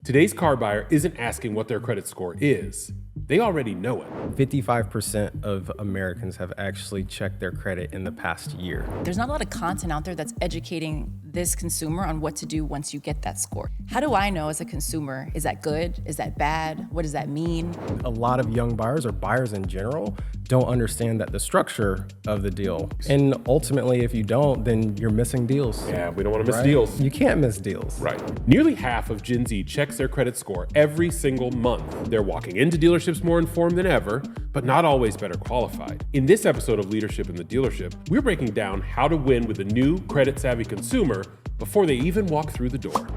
Today's car buyer isn't asking what their credit score is. They already know it. 55% of Americans have actually checked their credit in the past year. There's not a lot of content out there that's educating this consumer on what to do once you get that score. How do I know as a consumer, is that good? Is that bad? What does that mean? A lot of young buyers or buyers in general don't understand that the structure of the deal. And ultimately, if you don't, then you're missing deals. Yeah, we don't want to miss Right? deals. You can't miss deals. Right. Nearly half of Gen Z checks their credit score every single month. They're walking into dealerships more informed than ever, but not always better qualified. In this episode of Leadership in the Dealership, we're breaking down how to win with a new credit-savvy consumer before they even walk through the door.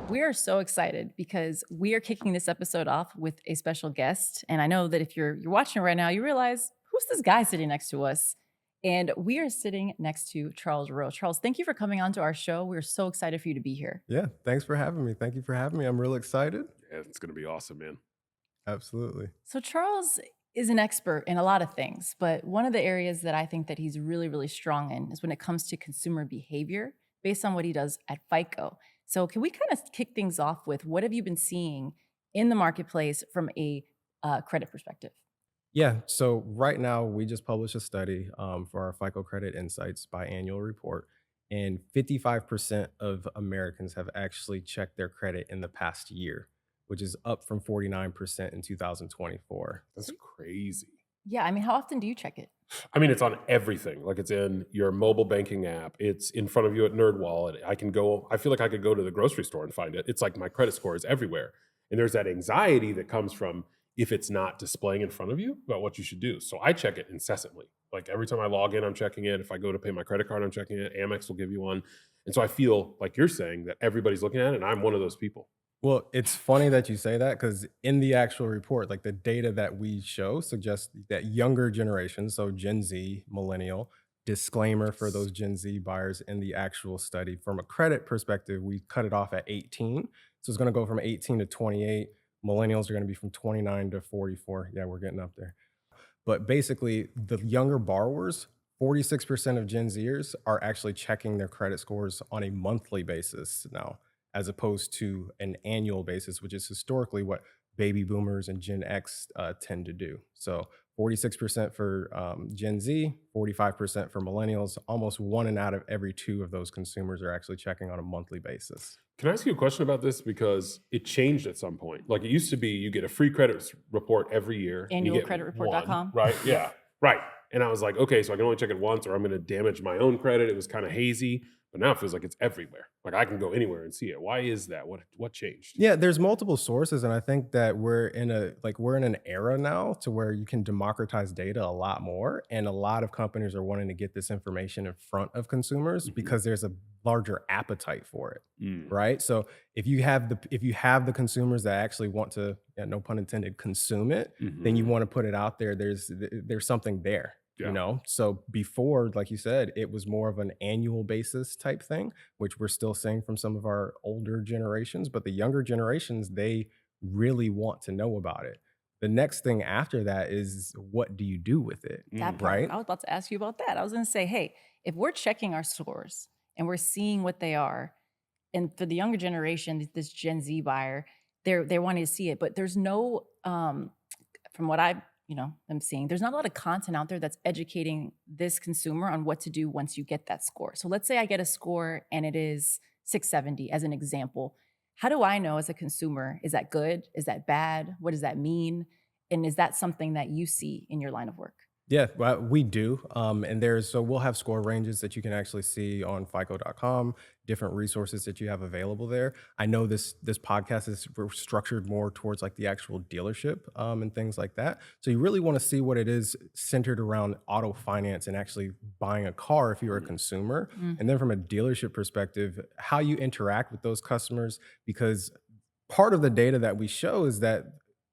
We are so excited because we are kicking this episode off with a special guest. And I know that if you're watching right now, you realize, who's this guy sitting next to us? And we are sitting next to Charles Rowe. Charles, thank you for coming on to our show. We're so excited for you to be here. Yeah, thanks for having me. Thank you for having me. I'm real excited. Yeah, it's going to be awesome, man. Absolutely. So Charles is an expert in a lot of things, but one of the areas that I think that he's really, really strong in is when it comes to consumer behavior based on what he does at FICO. So can we kind of kick things off with what have you been seeing in the marketplace from a credit perspective? Yeah, so right now we just published a study for our FICO Credit Insights biannual report, and 55% of Americans have actually checked their credit in the past year, which is up from 49% in 2024. That's crazy. Yeah, I mean, how often do you check it? I mean, it's on everything. Like, it's in your mobile banking app. It's in front of you at NerdWallet. I feel like I could go to the grocery store and find it. It's like my credit score is everywhere. And there's that anxiety that comes from if it's not displaying in front of you about what you should do. So I check it incessantly. Like, every time I log in, I'm checking it. If I go to pay my credit card, I'm checking it. Amex will give you one. And so I feel like you're saying that everybody's looking at it, and I'm one of those people. Well, it's funny that you say that because in the actual report, like the data that we show suggests that younger generations, so Gen Z, millennial, disclaimer for those Gen Z buyers in the actual study, from a credit perspective, we cut it off at 18. So it's going to go from 18 to 28. Millennials are going to be from 29 to 44. Yeah, we're getting up there. But basically, the younger borrowers, 46% of Gen Zers are actually checking their credit scores on a monthly basis now, as opposed to an annual basis, which is historically what baby boomers and Gen X tend to do. So 46% for Gen Z, 45% for millennials. Almost one out of every two of those consumers are actually checking on a monthly basis. Can I ask you a question about this? Because it changed at some point. Like, it used to be you get a free credit report every year. Annualcreditreport.com. Right? Yeah, right. And I was like, okay, so I can only check it once or I'm going to damage my own credit. It was kind of hazy. But now it feels like it's everywhere. Like, I can go anywhere and see it. Why is that? What changed? Yeah, there's multiple sources, and I think that we're in an era now to where you can democratize data a lot more, and a lot of companies are wanting to get this information in front of consumers because there's a larger appetite for it, right? So if you have the consumers that actually want to, no pun intended, consume it, then you want to put it out there. There's something there. Yeah. You know, so before, like you said, it was more of an annual basis type thing, which we're still seeing from some of our older generations. But the younger generations, they really want to know about it. The next thing after that is, what do you do with it? That part, right? I was about to ask you about that. I was going to say, hey, if we're checking our scores and we're seeing what they are, and for the younger generation, this Gen Z buyer, they're wanting to see it, but there's no, from what I'm seeing, there's not a lot of content out there that's educating this consumer on what to do once you get that score. So let's say I get a score and it is 670 as an example. How do I know as a consumer, is that good? Is that bad? What does that mean? And is that something that you see in your line of work? Yeah, well, we do. So we'll have score ranges that you can actually see on FICO.com, different resources that you have available there. I know this podcast is structured more towards like the actual dealership and things like that. So you really want to see what it is centered around auto finance and actually buying a car if you're a consumer. And then from a dealership perspective, how you interact with those customers, because part of the data that we show is that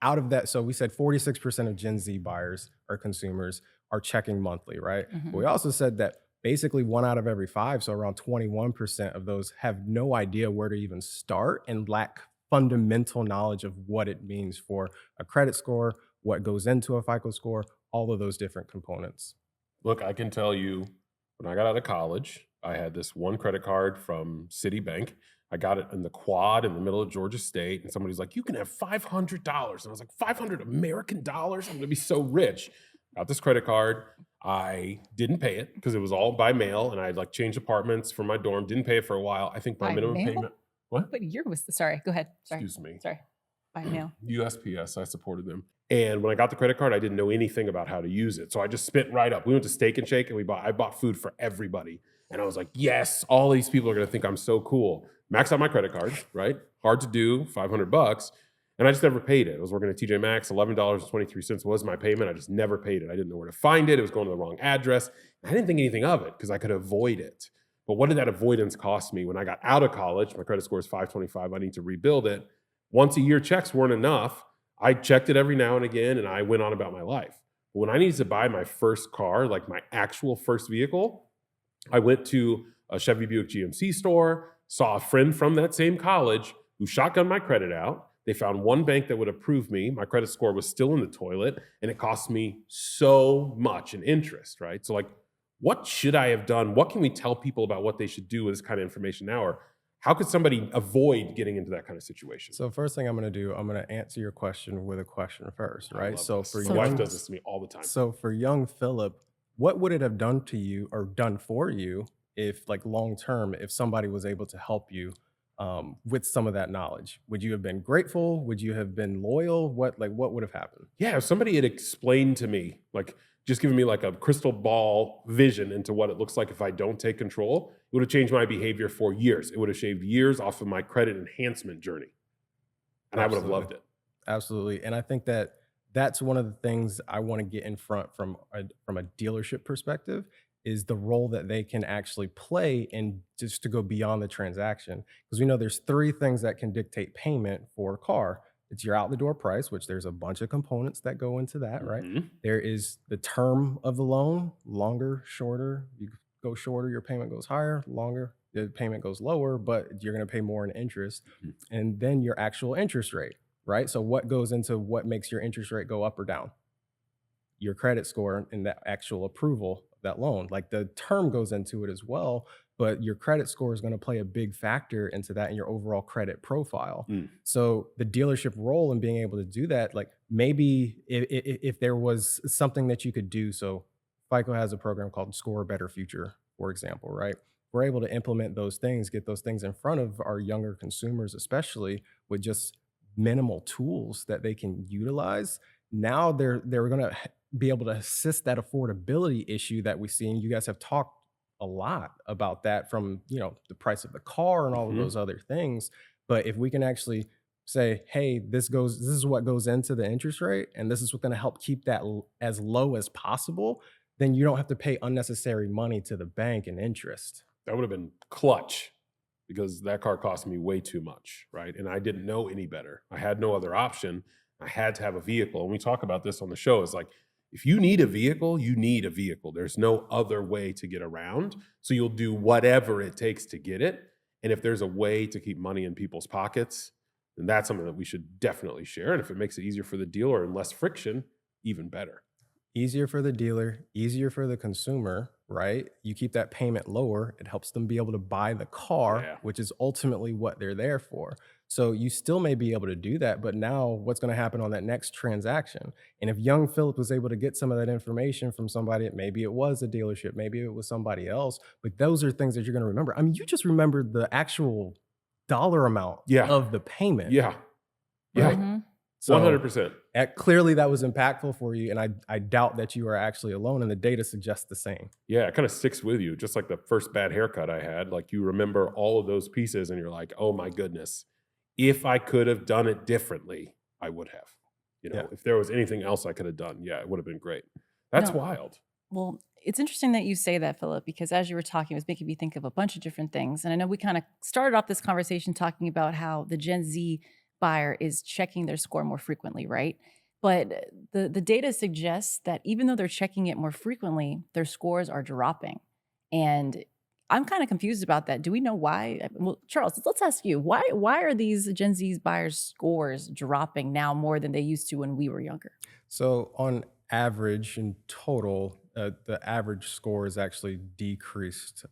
out of that, so we said 46% of Gen Z buyers or consumers are checking monthly, right? But we also said that basically 1 out of every 5, so around 21% of those have no idea where to even start and lack fundamental knowledge of what it means for a credit score, what goes into a FICO score, all of those different components. Look, I can tell you, when I got out of college, I had this one credit card from Citibank. I got it in the quad in the middle of Georgia State, and somebody's like, "You can have $500." And I was like, "500 American dollars? I'm gonna be so rich." Got this credit card. I didn't pay it because it was all by mail, and I had like changed apartments for my dorm. Didn't pay it for a while. I think my By minimum mail? payment. What? What year was sorry, go ahead. Sorry. Excuse me. Sorry. By mail. USPS, I supported them. And when I got the credit card, I didn't know anything about how to use it. So I just spent right up. We went to Steak and Shake and I bought food for everybody. And I was like, yes, all these people are going to think I'm so cool. Max out my credit card, right? Hard to do, $500. And I just never paid it. I was working at TJ Maxx, $11.23 was my payment. I just never paid it. I didn't know where to find it. It was going to the wrong address. I didn't think anything of it because I could avoid it. But what did that avoidance cost me? When I got out of college, my credit score is 525. I need to rebuild it. Once a year checks weren't enough. I checked it every now and again, and I went on about my life. But when I needed to buy my first car, like my actual first vehicle, I went to a Chevy Buick GMC store, saw a friend from that same college who shotgunned my credit out. They found one bank that would approve me. My credit score was still in the toilet, and it cost me so much in interest, right? So like, what should I have done? What can we tell people about what they should do with this kind of information now? Or how could somebody avoid getting into that kind of situation? So first thing I'm going to do, I'm going to answer your question with a question first, I right? love So this. for My wife young, does this to me all the time. so for young Phillip, what would it have done to you or done for you if, like, long term, if somebody was able to help you with some of that knowledge? Would you have been grateful? Would you have been loyal? What would have happened? Yeah, if somebody had explained to me, like just given me like a crystal ball vision into what it looks like if I don't take control, it would have changed my behavior for years. It would have shaved years off of my credit enhancement journey. And I would have loved it. Absolutely. And I think that that's one of the things I want to get in front from a dealership perspective is the role that they can actually play and just to go beyond the transaction. Because we know there's three things that can dictate payment for a car. It's your out the door price, which there's a bunch of components that go into that, right? Mhm. There is the term of the loan, longer, shorter. You go shorter, your payment goes higher, longer, the payment goes lower, but you're going to pay more in interest. Mhm. And then your actual interest rate, right? So what goes into what makes your interest rate go up or down? Your credit score and the actual approval of that loan. Like the term goes into it as well, but your credit score is going to play a big factor into that in your overall credit profile. Mm. So the dealership role in being able to do that, like maybe if there was something that you could do. So FICO has a program called Score a Better Future, for example, right? We're able to implement those things, get those things in front of our younger consumers, especially with just minimal tools that they can utilize. Now they're going to be able to assist that affordability issue that we see. And you guys have talked a lot about that from, the price of the car and all of Mhm. those other things. But if we can actually say, hey, this is what goes into the interest rate, and this is what's going to help keep that as low as possible, then you don't have to pay unnecessary money to the bank in interest. That would have been clutch because that car cost me way too much, right? And I didn't know any better. I had no other option. I had to have a vehicle. And we talk about this on the show. It's like, if you need a vehicle, you need a vehicle. There's no other way to get around. So you'll do whatever it takes to get it. And if there's a way to keep money in people's pockets, then that's something that we should definitely share. And if it makes it easier for the dealer and less friction, even better. Easier for the dealer, easier for the consumer, right? You keep that payment lower, it helps them be able to buy the car, Yeah. which is ultimately what they're there for. So you still may be able to do that, but now what's going to happen on that next transaction? And if young Phillip was able to get some of that information from somebody, maybe it was a dealership, maybe it was somebody else, but those are things that you're going to remember. I mean, you just remembered the actual dollar amount Yeah. of the payment. Yeah. Yeah. Right. Mhm. So 100%. clearly that was impactful for you, and I doubt that you are actually alone, and the data suggests the same. Yeah, it kind of sticks with you, just like the first bad haircut I had. Like you remember all of those pieces and you're like, oh my goodness, if I could have done it differently, I would have. Yeah. If there was anything else I could have done, yeah, it would have been great. That's No. wild. Well, it's interesting that you say that, Philip, because as you were talking, it was making me think of a bunch of different things. And I know we kind of started off this conversation talking about how the Gen Z buyer is checking their score more frequently, right? But the data suggests that even though they're checking it more frequently, their scores are dropping. And I'm kind of confused about that. Do we know why? Well, Charles, let's ask you, why are these Gen Z buyers' scores dropping now more than they used to when we were younger? So on average in total, the average score is actually decreased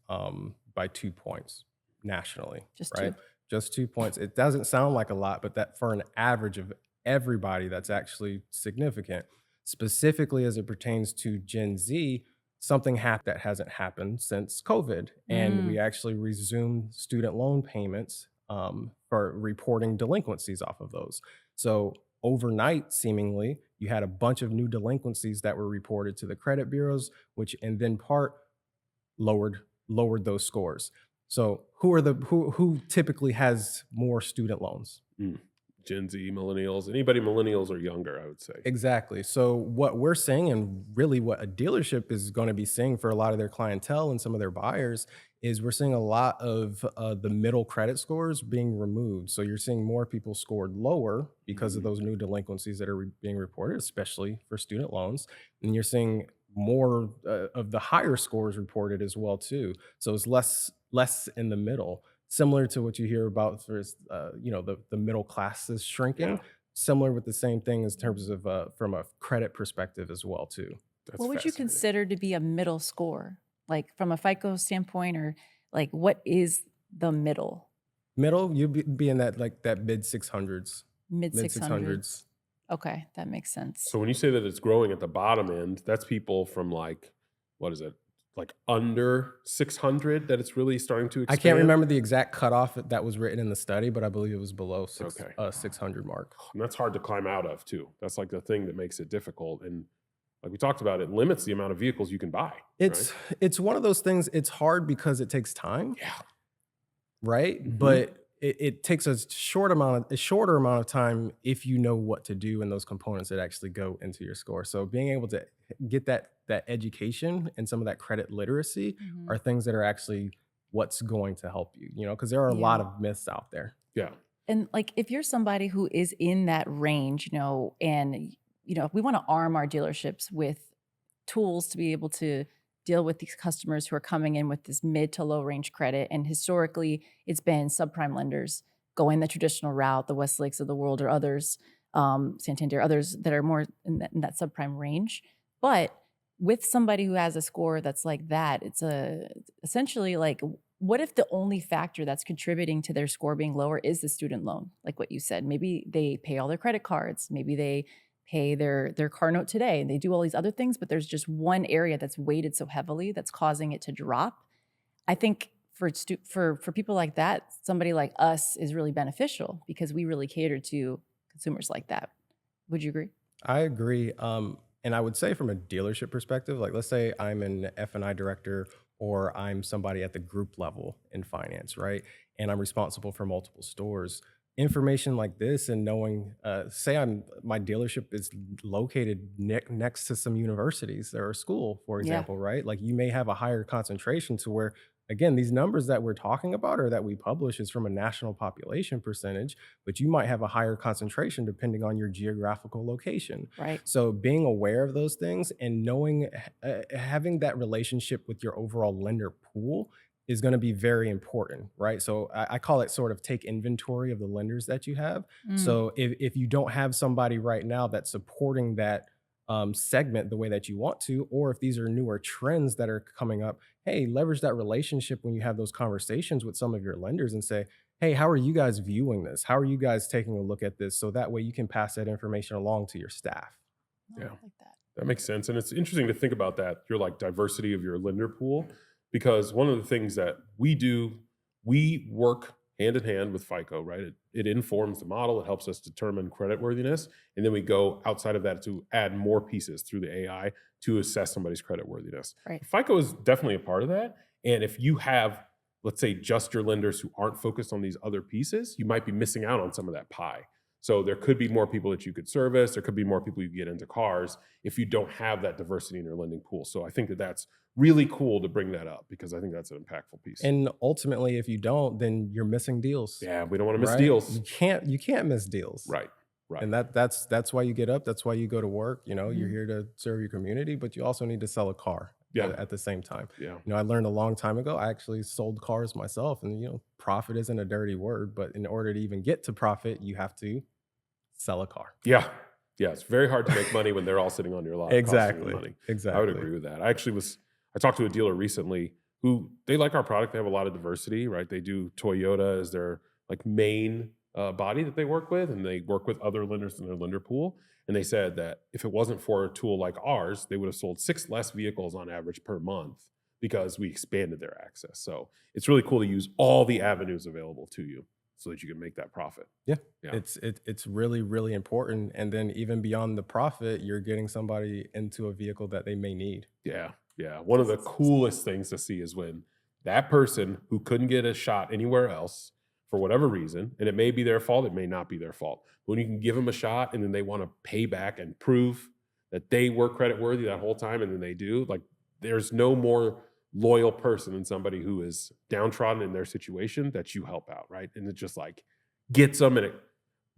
by 2 points nationally, Just right? two. Just 2 points. It doesn't sound like a lot, but that for an average of everybody, that's actually significant. Specifically as it pertains to Gen Z, something happened that hasn't happened since COVID. And we Mm, actually resumed student loan payments for reporting delinquencies off of those. So overnight, seemingly, you had a bunch of new delinquencies that were reported to the credit bureaus, which in then part lowered lowered those scores. So who typically has more student loans? Mm. Gen Z, millennials, anybody millennials or younger, I would say. Exactly. So what we're seeing, and really what a dealership is going to be seeing for a lot of their clientele and some of their buyers, is we're seeing a lot of the middle credit scores being removed. So you're seeing more people scored lower because of Mhm. those new delinquencies that are being reported, especially for student loans. And you're seeing more of the higher scores reported as well too. So it's less in the middle, similar to what you hear about for the middle class is shrinking, Yeah, similar with the same thing as terms of from a credit perspective as well too. that's what would you fascinating. consider to be a middle score? Like from a FICO standpoint, or like what is the middle? Middle, you be in that like that mid 600s, Mid mid 600s. 600s. Okay, that makes sense. So when you say that it's growing at the bottom end, that's people from like, what is it? Like under 600 that it's really starting to I can't expand? remember the exact cutoff that was written in the study, but I believe it was below Okay. 600 mark. And that's hard to climb out of too. That's like the thing that makes it difficult. And like we talked about, it limits the amount of vehicles you can buy, right? It's one of those things. It's hard because it takes time, Yeah. right? Hmm. But it takes a shorter amount of time if you know what to do and those components that actually go into your score. So being able to get that education and some of that credit literacy Mhm. are things that are actually what's going to help you, because there are a lot Yeah. of myths out there. Yeah. And like if you're somebody who is in that range, and if we want to arm our dealerships with tools to be able to deal with these customers who are coming in with this mid to low range credit. And historically, it's been subprime lenders going the traditional route, the Westlakes of the world or others, Santander, others that are more in that subprime range. But with somebody who has a score that's like that, it's essentially like, what if the only factor that's contributing to their score being lower is the student loan? Like what you said, maybe they pay all their credit cards, maybe they pay their car note today and they do all these other things, but there's just one area that's weighted so heavily that's causing it to drop. I think for people like that, somebody like us is really beneficial because we really cater to consumers like that. Would you agree? I agree. And I would say from a dealership perspective, like let's say I'm an F&I director or I'm somebody at the group level in finance, right? And I'm responsible for multiple stores. Information like this and knowing, say my dealership is located next to some universities or a school, for Yeah. example, right? Like you may have a higher concentration to where, again, these numbers that we're talking about or that we publish is from a national population percentage, but you might have a higher concentration depending on your geographical location. Right. So being aware of those things and knowing, having that relationship with your overall lender pool is going to be very important, right? So I call it sort of take inventory of the lenders that you have. Mm, So if you don't have somebody right now that's supporting that segment the way that you want to, or if these are newer trends that are coming up, hey, leverage that relationship when you have those conversations with some of your lenders and say, hey, how are you guys viewing this? How are you guys taking a look at this? So that way you can pass that information along to your staff. no, Yeah. I like that. That makes sense. And it's interesting to think about that, your like diversity of your lender pool, because one of the things that we do, we work hand in hand with FICO, right? It informs the model, it helps us determine creditworthiness. And then we go outside of that to add more pieces through the AI to assess somebody's creditworthiness. Right. FICO is definitely a part of that. And if you have, let's say, just your lenders who aren't focused on these other pieces, you might be missing out on some of that pie. So there could be more people that you could service. There could be more people you get into cars if you don't have that diversity in your lending pool. So I think that that's really cool to bring that up because I think that's an impactful piece. And ultimately, if you don't, then you're missing deals, Yeah, we don't want to miss right? deals. You can't miss deals. Right, right. And that's why you get up. That's why you go to work. You're Mhm. here to serve your community, but you also need to sell a car Yeah, at the same time. yeah, I learned a long time ago. I actually sold cars myself, and profit isn't a dirty word, but in order to even get to profit, you have to sell a car. yeah. Yeah, it's very hard to make money when they're all sitting on your lot costing you Exactly. money. I would Exactly. agree with that. I talked to a dealer recently who they like our product. They have a lot of diversity, right? They do Toyota as their like main body that they work with, and they work with other lenders in their lender pool. And they said that if it wasn't for a tool like ours, they would have sold 6 less vehicles on average per month because we expanded their access. So it's really cool to use all the avenues available to you so that you can make that profit. Yeah. Yeah. It's really, really important. And then even beyond the profit, you're getting somebody into a vehicle that they may need. Yeah, yeah. One of the coolest things to see is when that person who couldn't get a shot anywhere else for whatever reason, and it may be their fault, it may not be their fault. But when you can give them a shot and then they want to pay back and prove that they were credit worthy that whole time, and then they do, like there's no more loyal person than somebody who is downtrodden in their situation that you help out, right? And it just like gets them and it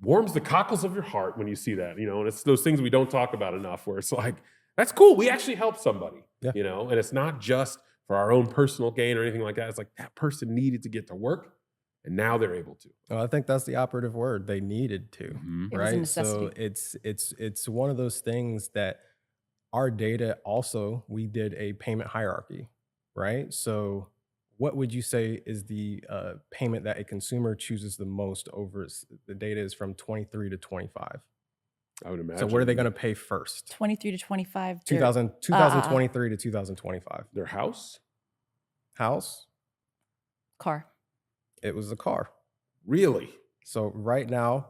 warms the cockles of your heart when you see that, and it's those things we don't talk about enough where it's like, that's cool. We actually helped somebody, Yeah. and it's not just for our own personal gain or anything like that. It's like that person needed to get to work and now they're able to. Well, I think that's the operative word. They needed to, Mhm. It was a right? So necessity. it's one of those things that our data also, we did a payment hierarchy, right? So what would you say is the payment that a consumer chooses the most over the data is from 23 to 25. I would imagine. So what are they going to pay first? 23 to 25. 2023 to 2025. Their house? House, Car. it was a car. Really? So right now,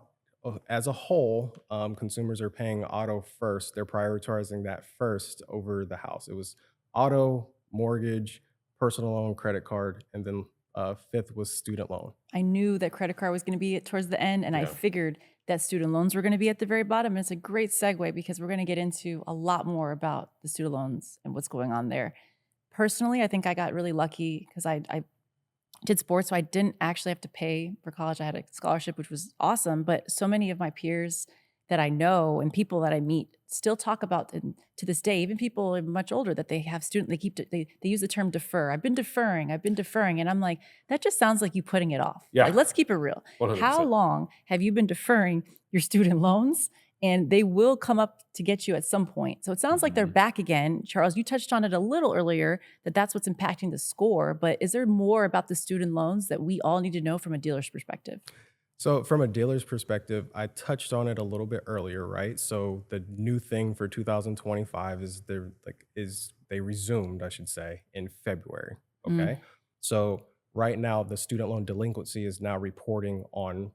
as a whole, consumers are paying auto first. They're prioritizing that first over the house. It was auto, mortgage, personal loan, credit card, and then fifth was student loan. I knew that credit card was going to be towards the end, and I Yeah. figured that student loans were going to be at the very bottom. And it's a great segue because we're going to get into a lot more about the student loans and what's going on there. Personally, I think I got really lucky because I did sports, so I didn't actually have to pay for college. I had a scholarship, which was awesome. But so many of my peers that I know and people that I meet still talk about, and to this day, even people much older, that they have they use the term defer. I've been deferring, and I'm like, that just sounds like you putting it off. Yeah. Like, let's keep it real. 100%. How long have you been deferring your student loans? And they will come up to get you at some point. So it sounds like they're Mhm. back again. Charles, you touched on it a little earlier, that's what's impacting the score. But is there more about the student loans that we all need to know from a dealer's perspective? So from a dealer's perspective, I touched on it a little bit earlier, right? So the new thing for 2025 is they resumed, I should say, in February. Mm. Okay. So right now the student loan delinquency is now reporting on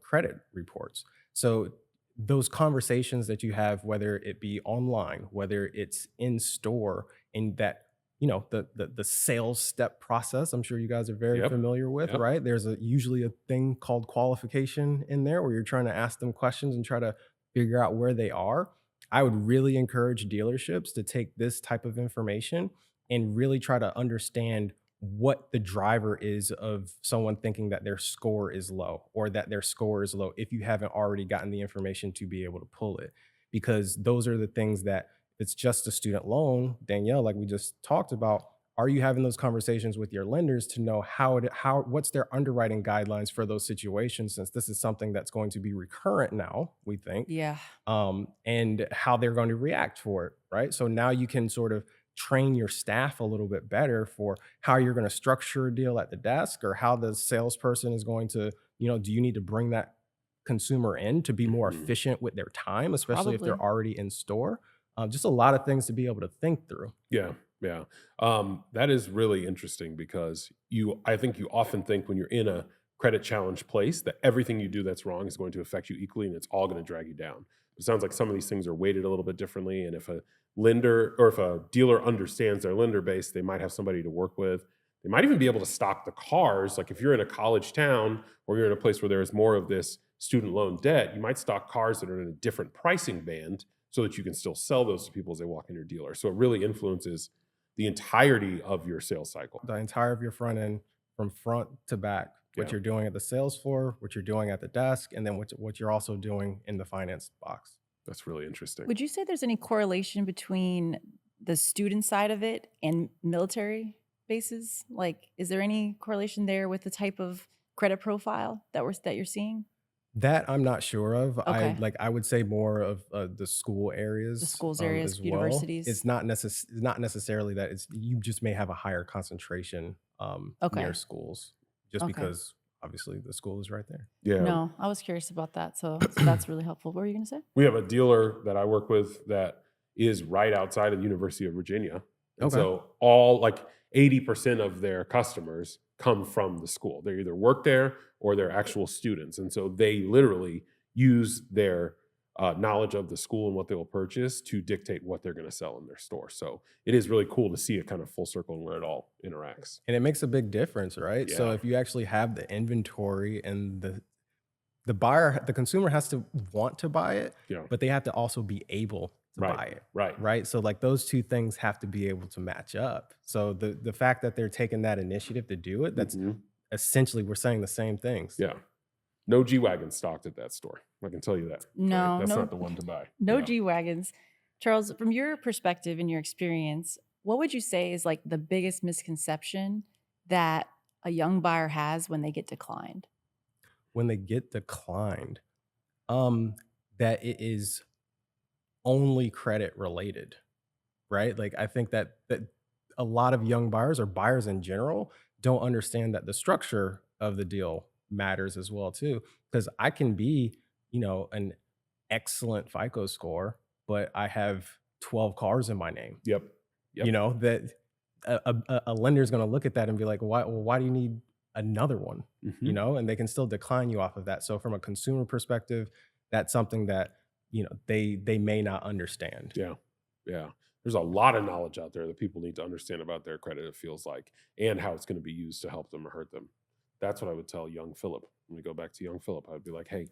credit reports. So those conversations that you have, whether it be online, whether it's in store, in that the sales step process, I'm sure you guys are very Yep. familiar with, Yep. right? There's usually a thing called qualification in there where you're trying to ask them questions and try to figure out where they are. I would really encourage dealerships to take this type of information and really try to understand what the driver is of someone thinking that their score is low, or that their score is low, if you haven't already gotten the information to be able to pull it. Because those are the things that, if it's just a student loan, Danielle, like we just talked about, are you having those conversations with your lenders to know what's their underwriting guidelines for those situations, since this is something that's going to be recurrent now, we think, Yeah. and how they're going to react for it, right? So now you can sort of train your staff a little bit better for how you're going to structure a deal at the desk, or how the salesperson is going to, do you need to bring that consumer in to be more Mhm. efficient with their time, especially if Probably. they're already in store? Just a lot of things to be able to think through. Yeah, yeah. That is really interesting because I think you often think when you're in a credit challenge place that everything you do that's wrong is going to affect you equally and it's all going to drag you down. It sounds like some of these things are weighted a little bit differently. And if a lender or if a dealer understands their lender base, they might have somebody to work with. They might even be able to stock the cars. Like if you're in a college town or you're in a place where there is more of this student loan debt, you might stock cars that are in a different pricing band so that you can still sell those to people as they walk in your dealer. So it really influences the entirety of your sales cycle. The entire of your front end, from front to back, what Yeah. you're doing at the sales floor, what you're doing at the desk, and then what you're also doing in the finance box. That's really interesting. Would you say there's any correlation between the student side of it and military bases? Like, is there any correlation there with the type of credit profile that you're seeing? That I'm not sure of. Okay. I would say more of the school The areas schools areas, as well. universities. It's not necessarily that it's you just may have a higher concentration near Okay. schools just Okay. because obviously the school is right there. Yeah. No, I was curious about that. So that's really helpful. What were you gonna say? We have a dealer that I work with that is right outside of the University of Virginia. And Okay. so all like 80% of their customers come from the school. They either work there or they're actual students. And so they literally use their knowledge of the school and what they will purchase to dictate what they're going to sell in their store. So it is really cool to see it kind of full circle and where it all interacts. And it makes a big difference, right? So Yeah. if you actually have the inventory and the consumer has to want to buy it, Yeah. but they have to also be able to Right. buy it. Right. Right. So like those two things have to be able to match up. So the fact that they're taking that initiative to do it, that's Mhm. essentially we're saying the same things. Yeah. No G-Wagon stocked at that store. I can tell you that. No, That's no, not the one to buy. no Yeah. G wagons. Charles, from your perspective and your experience, what would you say is like the biggest misconception that a young buyer has when they get declined? When they get declined, that it is only credit related, right? Like I think that a lot of young buyers or buyers in general don't understand that the structure of the deal matters as well too. Because I can be, an excellent FICO score, but I have 12 cars in my name. Yep. Yep. That a lender is going to look at that and be like, why do you need another one? Mhm. And they can still decline you off of that. So from a consumer perspective, that's something that they may not understand. Yeah. Yeah. There's a lot of knowledge out there that people need to understand about their credit, it feels like, and how it's going to be used to help them or hurt them. That's what I would tell young Phillip. When we go back to young Phillip, I would be like, hey,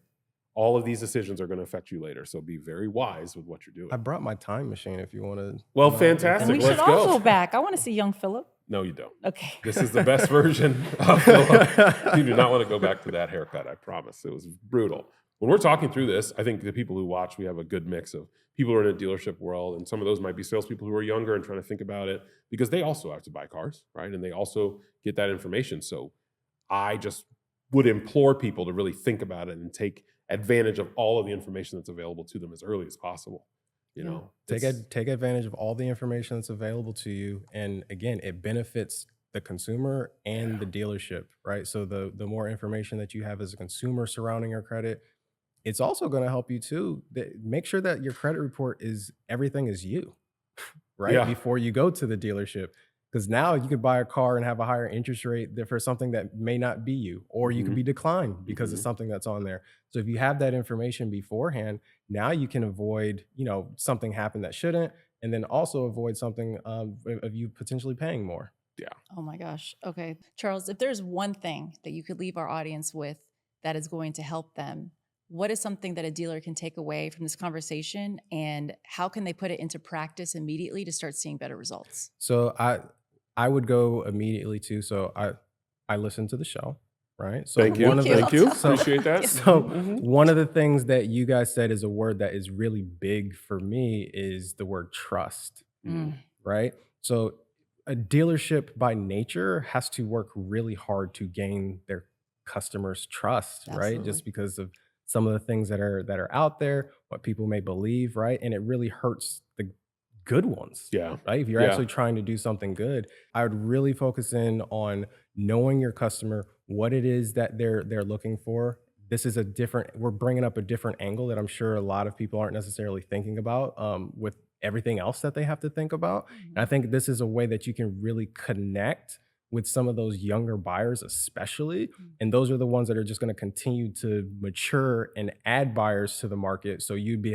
all of these decisions are going to affect you later. So be very wise with what you're doing. I brought my time machine if you want to. Well, And fantastic. we should Let's all go. go back. I want to see young Phillip. No, you don't. Okay. This is the best version of Phillip. You do not want to go back to that haircut, I promise. It was brutal. When we're talking through this, I think the people who watch, we have a good mix of people who are in a dealership world, and some of those might be salespeople who are younger and trying to think about it because they also have to buy cars, right? And they also get that information. So I just would implore people to really think about it and take advantage of all of the information that's available to them as early as possible. take advantage of all the information that's available to you, and again, it benefits the consumer and the dealership, right? So the more information that you have as a consumer surrounding your credit, it's also going to help you too. Make sure that your credit report is everything is you, right? Yeah. Before you go to the dealership. Because now you could buy a car and have a higher interest rate for something that may not be you, or you could be declined because of something that's on there. So if you have that information beforehand, now you can avoid, something happen that shouldn't, and then also avoid something of you potentially paying more. Yeah. Oh my gosh. Okay. Charles, if there's one thing that you could leave our audience with that is going to help them, what is something that a dealer can take away from this conversation, and how can they put it into practice immediately to start seeing better results? So I would go immediately to, so I listened to the show, right? So Thank you. one of the- Thank you. so- Appreciate that. So Mhm. one of the things that you guys said is a word that is really big for me is the word trust, right? So a dealership by nature has to work really hard to gain their customers' trust, right? Absolutely. Just because of some of the things that are out there, what people may believe, right? And it really hurts the good ones. Yeah. Right? If you're Yeah. actually trying to do something good, I would really focus in on knowing your customer, what it is that they're looking for. We're bringing up a different angle that I'm sure a lot of people aren't necessarily thinking about with everything else that they have to think about. And I think this is a way that you can really connect with some of those younger buyers, especially. And those are the ones that are just going to continue to mature and add buyers to the market. So you'll be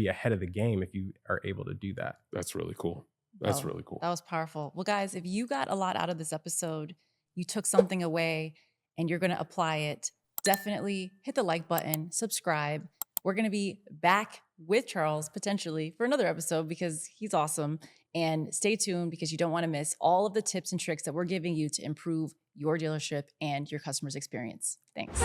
ahead of the game if you are able to do that. That's really cool. That's Oh, really cool. That was powerful. Well, guys, if you got a lot out of this episode, you took something away and you're going to apply it, definitely hit the like button, subscribe. We're going to be back with Charles potentially for another episode because he's awesome. And stay tuned because you don't want to miss all of the tips and tricks that we're giving you to improve your dealership and your customer's experience. Thanks.